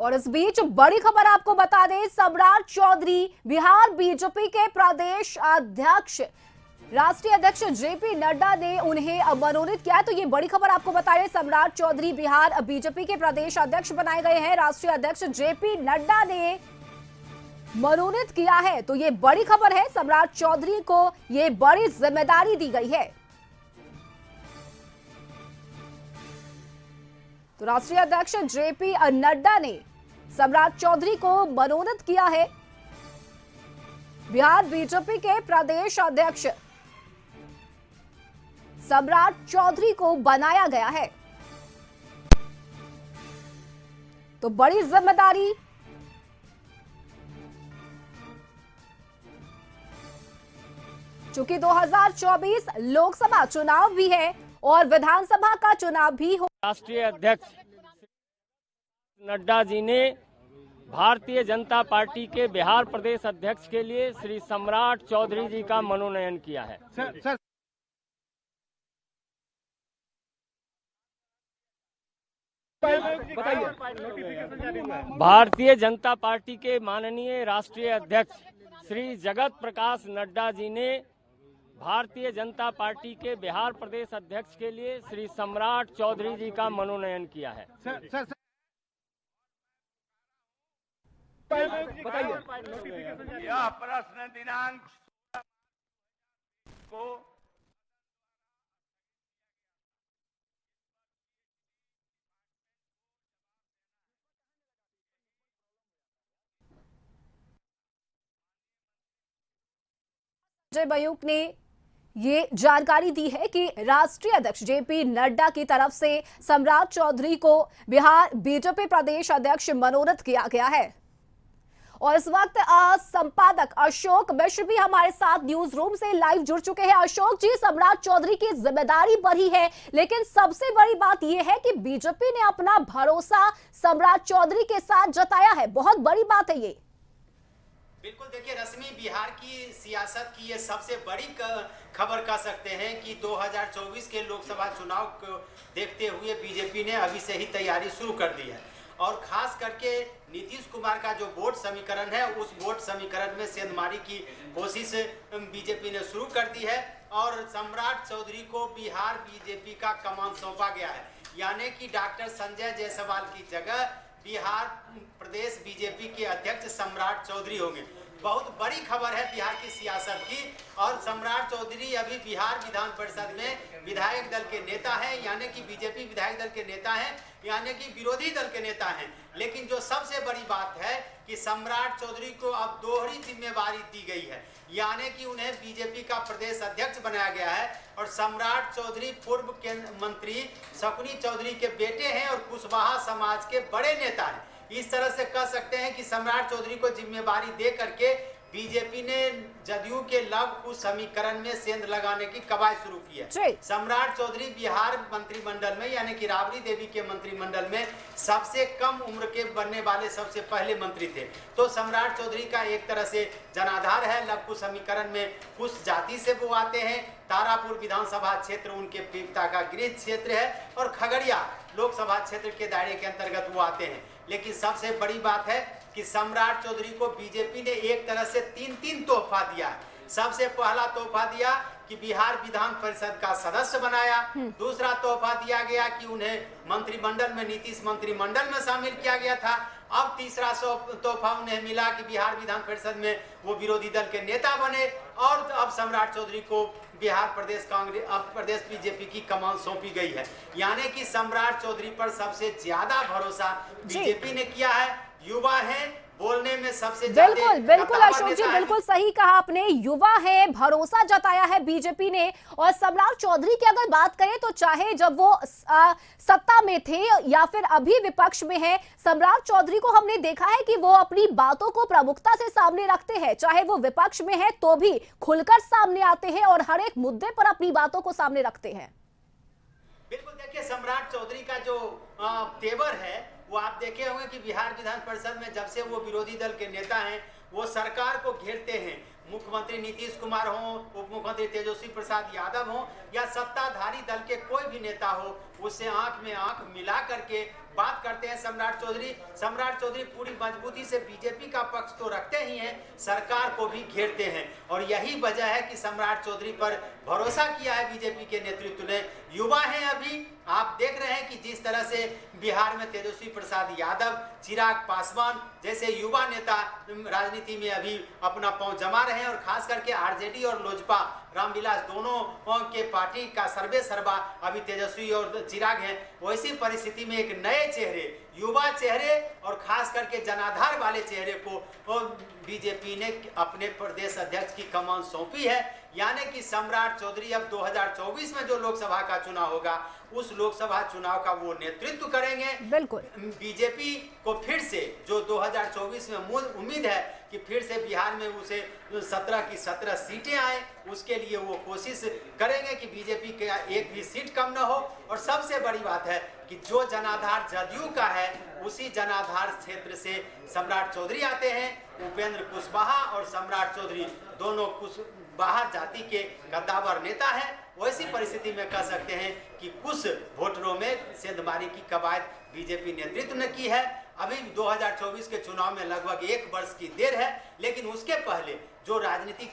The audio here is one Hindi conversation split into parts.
और इस बीच बड़ी खबर आपको बता दें, सम्राट चौधरी बिहार बीजेपी के प्रदेश अध्यक्ष राष्ट्रीय अध्यक्ष जेपी नड्डा ने उन्हें मनोनीत किया है। तो ये बड़ी खबर आपको बता दें, सम्राट चौधरी बिहार बीजेपी के प्रदेश अध्यक्ष बनाए गए हैं। राष्ट्रीय अध्यक्ष जेपी नड्डा ने मनोनीत किया है। तो ये बड़ी खबर है, सम्राट चौधरी को ये बड़ी जिम्मेदारी दी गई है। तो राष्ट्रीय अध्यक्ष जेपी नड्डा ने सम्राट चौधरी को मनोनीत किया है। बिहार बीजेपी के प्रदेश अध्यक्ष सम्राट चौधरी को बनाया गया है। तो बड़ी जिम्मेदारी चूंकि 2024 लोकसभा चुनाव भी है और विधानसभा का चुनाव भी हो। राष्ट्रीय अध्यक्ष नड्डा जी ने भारतीय जनता पार्टी के बिहार प्रदेश अध्यक्ष के लिए श्री सम्राट चौधरी जी का मनोनयन किया है। सर भारतीय जनता पार्टी के माननीय राष्ट्रीय अध्यक्ष श्री जगत प्रकाश नड्डा जी ने भारतीय जनता पार्टी के बिहार प्रदेश अध्यक्ष के लिए श्री सम्राट चौधरी जी का मनोनयन किया है। यह प्रश्न दिनांक को संजय मयूख ने ये जानकारी दी है कि राष्ट्रीय अध्यक्ष जेपी नड्डा की तरफ से सम्राट चौधरी को बिहार बीजेपी प्रदेश अध्यक्ष मनोनीत किया गया है। और इस वक्त संपादक अशोक मिश्र भी हमारे साथ न्यूज रूम से लाइव जुड़ चुके हैं। अशोक जी, सम्राट चौधरी की जिम्मेदारी बढ़ी है, लेकिन सबसे बड़ी बात यह है कि बीजेपी ने अपना भरोसा सम्राट चौधरी के साथ जताया है। बहुत बड़ी बात है ये। बिल्कुल, देखिए रश्मि, बिहार की सियासत की ये सबसे बड़ी खबर कह सकते हैं कि 2024 के लोकसभा चुनाव को देखते हुए बीजेपी ने अभी से ही तैयारी शुरू कर दी है। और खास करके नीतीश कुमार का जो वोट समीकरण है, उस वोट समीकरण में सेंधमारी की कोशिश बीजेपी ने शुरू कर दी है। और सम्राट चौधरी को बिहार बीजेपी का कमान सौंपा गया है, यानी कि डॉक्टर संजय जायसवाल की जगह बिहार प्रदेश बीजेपी के अध्यक्ष सम्राट चौधरी होंगे। बहुत बड़ी खबर है बिहार की सियासत की। और सम्राट चौधरी अभी बिहार विधान परिषद में विधायक दल के नेता हैं, यानी कि बीजेपी विधायक दल के नेता हैं, यानी कि विरोधी दल के नेता हैं। लेकिन जो सबसे बड़ी बात है कि सम्राट चौधरी को अब दोहरी जिम्मेवारी दी गई है, यानी कि उन्हें बीजेपी का प्रदेश अध्यक्ष बनाया गया है। और सम्राट चौधरी पूर्व केंद्रीय मंत्री शकुनी चौधरी के बेटे हैं और कुशवाहा समाज के बड़े नेता हैं। इस तरह से कह सकते हैं कि सम्राट चौधरी को जिम्मेवारी दे करके बीजेपी ने जदयू के लव कुश समीकरण में सेंध लगाने की कवायद शुरू की है। सम्राट चौधरी बिहार मंत्रिमंडल में, यानी कि राबड़ी देवी के मंत्रिमंडल में सबसे कम उम्र के बनने वाले सबसे पहले मंत्री थे। तो सम्राट चौधरी का एक तरह से जनाधार है। लव कुश समीकरण में कुछ जाति से वो आते हैं। तारापुर विधानसभा क्षेत्र उनके पिता का गृह क्षेत्र है और खगड़िया लोकसभा क्षेत्र के दायरे के अंतर्गत वो आते हैं। लेकिन सबसे बड़ी बात है कि सम्राट चौधरी को बीजेपी ने एक तरह से तीन तोहफा दिया है। सबसे पहला तोहफा दिया कि बिहार विधान परिषद का सदस्य बनाया। दूसरा तोहफा दिया गया कि उन्हें मंत्रिमंडल में, नीतीश मंत्रिमंडल में शामिल किया गया था। अब तीसरा तोहफा उन्हें मिला कि बिहार विधान परिषद में वो विरोधी दल के नेता बने। और अब सम्राट चौधरी को बिहार प्रदेश कांग्रेस, अब प्रदेश बीजेपी की कमान सौंपी गई है। यानी कि सम्राट चौधरी पर सबसे ज्यादा भरोसा बीजेपी ने किया है। युवा है, बोलने में सबसे बिल्कुल अशोक जी, बिल्कुल सही कहा आपने। युवा है, भरोसा जताया है बीजेपी ने। और सम्राट चौधरी की अगर बात करें तो चाहे जब वो सत्ता में थे या फिर अभी विपक्ष में है, सम्राट चौधरी को हमने देखा है कि वो अपनी बातों को प्रमुखता से सामने रखते हैं। चाहे वो विपक्ष में है तो भी खुलकर सामने आते हैं और हर एक मुद्दे पर अपनी बातों को सामने रखते हैं। बिल्कुल, देखिए सम्राट चौधरी का जो तेवर है वो आप देखे होंगे कि बिहार विधान परिषद में जब से वो विरोधी दल के नेता हैं, वो सरकार को घेरते हैं। मुख्यमंत्री नीतीश कुमार हो, उप मुख्यमंत्री तेजस्वी प्रसाद यादव हो या सत्ताधारी दल के कोई भी नेता हो, उससे आंख में आंख मिला करके बात करते हैं सम्राट चौधरी पूरी मजबूती से बीजेपी का पक्ष तो रखते ही हैं, सरकार को भी घेरते हैं और यही वजह है कि सम्राट चौधरी पर भरोसा किया है बीजेपी के नेतृत्व ने। युवा हैं अभी, आप देख रहे हैं कि जिस तरह से बिहार में तेजस्वी प्रसाद यादव, चिराग पासवान जैसे युवा नेता राजनीति में अभी अपना पांव जमा रहे हैं और खास करके आरजेडी और लोजपा रामविलास दोनों के पार्टी का सर्वे सर्वा अभी तेजस्वी और चिराग हैं। वैसी परिस्थिति में एक नए चेहरे, युवा चेहरे और खास करके जनाधार वाले चेहरे को बीजेपी ने अपने प्रदेश अध्यक्ष की कमान सौंपी है। यानी कि सम्राट चौधरी अब 2024 में जो लोकसभा का चुनाव होगा उस लोकसभा चुनाव का वो नेतृत्व करेंगे। बिल्कुल बीजेपी को फिर से जो 2024 में मूल उम्मीद है कि फिर से बिहार में उसे 17 की 17 सीटें आए, उसके लिए वो कोशिश करेंगे कि बीजेपी का एक भी सीट कम न हो। और सबसे बड़ी बात है कि जो जनाधार जदयू का है उसी जनाधार क्षेत्र से सम्राट चौधरी आते हैं। उपेंद्र कुशवाहा और सम्राट चौधरी दोनों कुशवाहा जाति के कद्दावर नेता हैं। वैसी परिस्थिति में कह सकते हैं कि कुछ वोटरों में सेंधमारी की कवायद बीजेपी नेतृत्व ने की है। अभी 2024 के चुनाव में लगभग 1 वर्ष की देर है, लेकिन उसके पहले जो राजनीति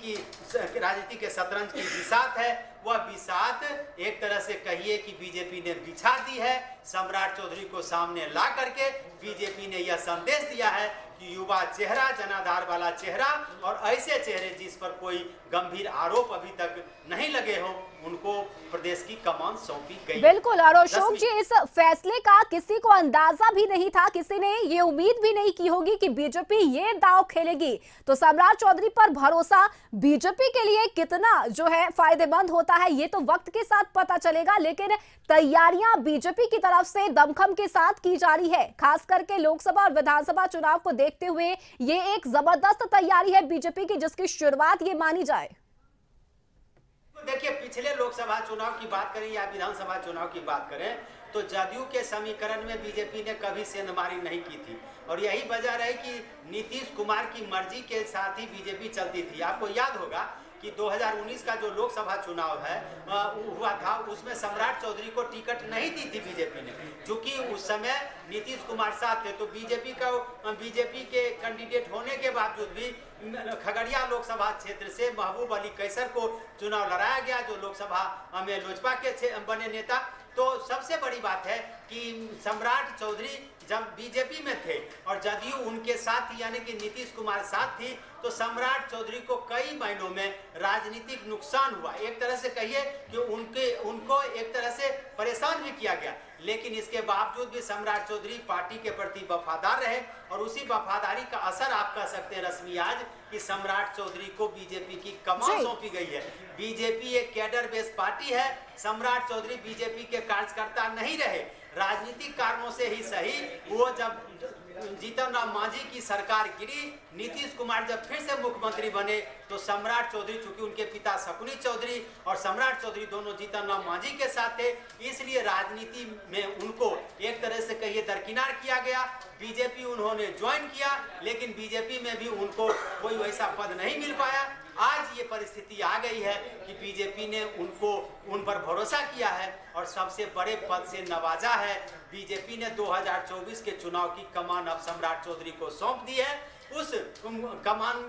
के शतरंज की बिसात है वह बिसात एक तरह से कहिए कि बीजेपी ने बिछा दी है। सम्राट चौधरी को सामने ला करके बीजेपी ने यह संदेश दिया है कि युवा चेहरा, जनाधार वाला चेहरा और ऐसे चेहरे जिस पर कोई गंभीर आरोप अभी तक नहीं लगे हो उनको प्रदेश की कमान सौंपी गई। बिल्कुल, और अशोक जी इस फैसले का किसी को अंदाजा भी नहीं था, किसी ने ये उम्मीद भी नहीं की होगी कि बीजेपी ये दांव खेलेगी। तो सम्राट चौधरी पर भरोसा बीजेपी के लिए कितना जो है फायदेमंद होता है ये तो वक्त के साथ पता चलेगा, लेकिन तैयारियां बीजेपी की तरफ से दमखम के साथ की जा रही है। खास करके लोकसभा और विधानसभा चुनाव को देखते हुए ये एक जबरदस्त तैयारी है बीजेपी की, जिसकी शुरुआत ये मानी जाए। देखिए, पिछले लोकसभा चुनाव की बात करें या विधानसभा चुनाव की बात करें तो जदयू के समीकरण में बीजेपी ने कभी सेंधमारी नहीं की थी और यही वजह रही कि नीतीश कुमार की मर्जी के साथ ही बीजेपी चलती थी। आपको याद होगा कि 2019 का जो लोकसभा चुनाव है हुआ था उसमें सम्राट चौधरी को टिकट नहीं दी थी बीजेपी ने, क्योंकि उस समय नीतीश कुमार साथ थे। तो बीजेपी के कैंडिडेट होने के बावजूद भी खगड़िया लोकसभा क्षेत्र से महबूब अली कैसर को चुनाव लड़ाया गया, जो लोकसभा में लोजपा के बने नेता। तो सबसे बड़ी बात है कि सम्राट चौधरी जब बीजेपी में थे और जदयू उनके साथ यानी कि नीतीश कुमार साथ थी तो सम्राट चौधरी को कई महीनों में राजनीतिक नुकसान हुआ। एक तरह से कहिए कि उनको एक तरह से परेशान भी किया गया, लेकिन इसके बावजूद भी सम्राट चौधरी पार्टी के प्रति वफादार रहे और उसी वफादारी का असर आप कह सकते हैं रश्मि आज कि सम्राट चौधरी को बीजेपी की कमान सौंपी गई है। बीजेपी एक कैडर बेस्ड पार्टी है। सम्राट चौधरी बीजेपी के कार्यकर्ता नहीं रहे, राजनीतिक कारणों से ही सही वो जब जीतन राम मांझी की सरकार गिरी, नीतीश कुमार जब फिर से मुख्यमंत्री बने तो सम्राट चौधरी, चूंकि उनके पिता शकुनी चौधरी और सम्राट चौधरी दोनों जीतन राम मांझी के साथ थे, इसलिए राजनीति में उनको एक तरह से कहिए दरकिनार किया गया। बीजेपी उन्होंने ज्वाइन किया, लेकिन बीजेपी में भी उनको कोई वैसा पद नहीं मिल पाया। आज ये परिस्थिति आ गई है कि बीजेपी ने उन पर भरोसा किया है और सबसे बड़े पद से नवाजा है। बीजेपी ने 2024 के चुनाव की कमान अब सम्राट चौधरी को सौंप दी है। उस कमान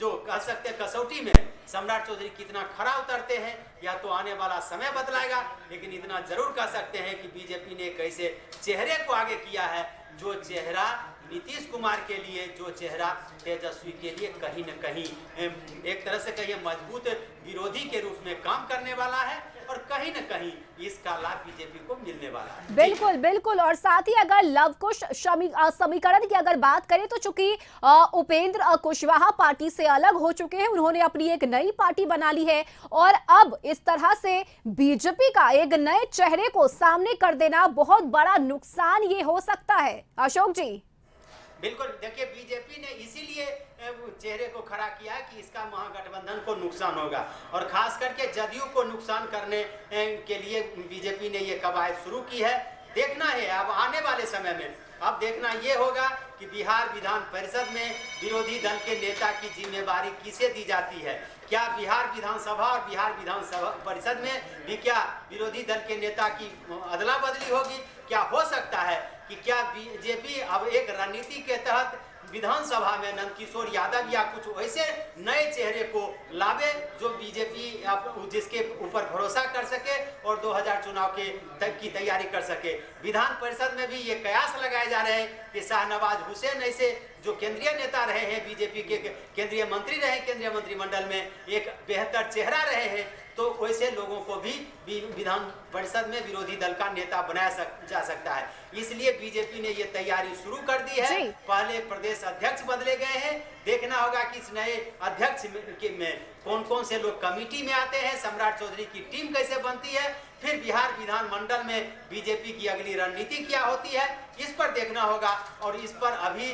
जो कह सकते हैं कसौटी में सम्राट चौधरी कितना खरा उतरते हैं या तो आने वाला समय बतलाएगा, लेकिन इतना जरूर कह सकते हैं कि बीजेपी ने एक ऐसे चेहरे को आगे किया है जो चेहरा नीतीश कुमार के लिए, जो चेहरा तेजस्वी के लिए कहीं न कहीं एक तरह से कहिए मजबूत विरोधी के रूप में काम करने वाला है और कहीं न कहीं इसका लाभ बीजेपी को मिलने वाला है। बिल्कुल बिल्कुल, और साथ ही अगर लव कुश समीकरण की अगर बात करें तो चूंकि उपेंद्र कुशवाहा पार्टी से अलग हो चुके हैं, उन्होंने अपनी एक नई पार्टी बना ली है और अब इस तरह से बीजेपी का एक नए चेहरे को सामने कर देना बहुत बड़ा नुकसान ये हो सकता है। अशोक जी बिल्कुल, देखिए बीजेपी ने इसीलिए चेहरे को खड़ा किया कि इसका महागठबंधन को नुकसान होगा और खास करके जदयू को नुकसान करने के लिए बीजेपी ने ये कवायद शुरू की है। देखना है अब आने वाले समय में, अब देखना ये होगा कि बिहार विधान परिषद में विरोधी दल के नेता की जिम्मेवारी किसे दी जाती है। क्या बिहार विधानसभा और बिहार विधानसभा परिषद में भी क्या विरोधी दल के नेता की अदला बदली होगी? क्या हो सकता है कि क्या बीजेपी अब एक रणनीति के तहत विधानसभा में नंदकिशोर यादव या कुछ ऐसे नए चेहरे को लावे जो बीजेपी जिसके ऊपर भरोसा कर सके और 2000 चुनाव के तक की तैयारी कर सके। विधान परिषद में भी ये कयास लगाए जा रहे हैं कि शाहनवाज हुसैन ऐसे जो केंद्रीय नेता रहे हैं, बीजेपी के केंद्रीय मंत्री रहे, केंद्रीय मंत्रिमंडल में एक बेहतर चेहरा रहे हैं, तो वैसे लोगों को भी विधान परिषद में विरोधी दल का नेता बनाया जा सकता है। इसलिए बीजेपी ने ये तैयारी शुरू कर दी है। पहले प्रदेश अध्यक्ष बदले गए हैं, देखना होगा कि इस नए अध्यक्ष में कौन कौन से लोग कमेटी में आते हैं, सम्राट चौधरी की टीम कैसे बनती है, फिर बिहार विधानमंडल में बीजेपी की अगली रणनीति क्या होती है, इस पर देखना होगा और इस पर अभी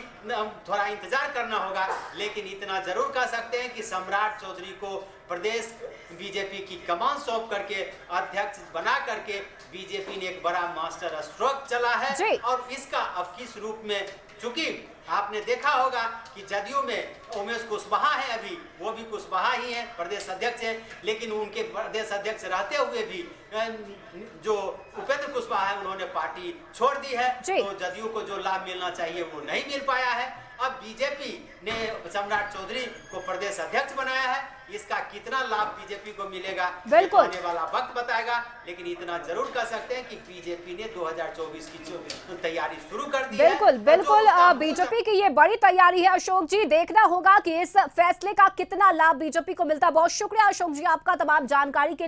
थोड़ा इंतजार करना होगा। लेकिन इतना जरूर कह सकते हैं कि सम्राट चौधरी को प्रदेश बीजेपी की कमान सौंप करके अध्यक्ष बना करके बीजेपी ने एक बड़ा मास्टर स्ट्रोक चला है। और इसका अब किस रूप में, चूंकि आपने देखा होगा कि जदयू में उमेश कुशवाहा है, अभी वो भी कुशवाहा ही है, प्रदेश अध्यक्ष है, लेकिन उनके प्रदेश अध्यक्ष रहते हुए भी जो उपेंद्र कुशवाहा है उन्होंने पार्टी छोड़ दी है, तो जदयू को जो लाभ मिलना चाहिए वो नहीं मिल पाया है। अब बीजेपी ने सम्राट चौधरी को प्रदेश अध्यक्ष बनाया है, इसका कितना लाभ बीजेपी को मिलेगा बिल्कुल आने वाला वक्त बताएगा। लेकिन इतना जरूर कर सकते हैं कि बीजेपी ने 2024 की तैयारी शुरू कर दी है। बिल्कुल बीजेपी की ये बड़ी तैयारी है अशोक जी, देखना होगा कि इस फैसले का कितना लाभ बीजेपी को मिलता है। बहुत शुक्रिया अशोक जी आपका तमाम जानकारी के लिए।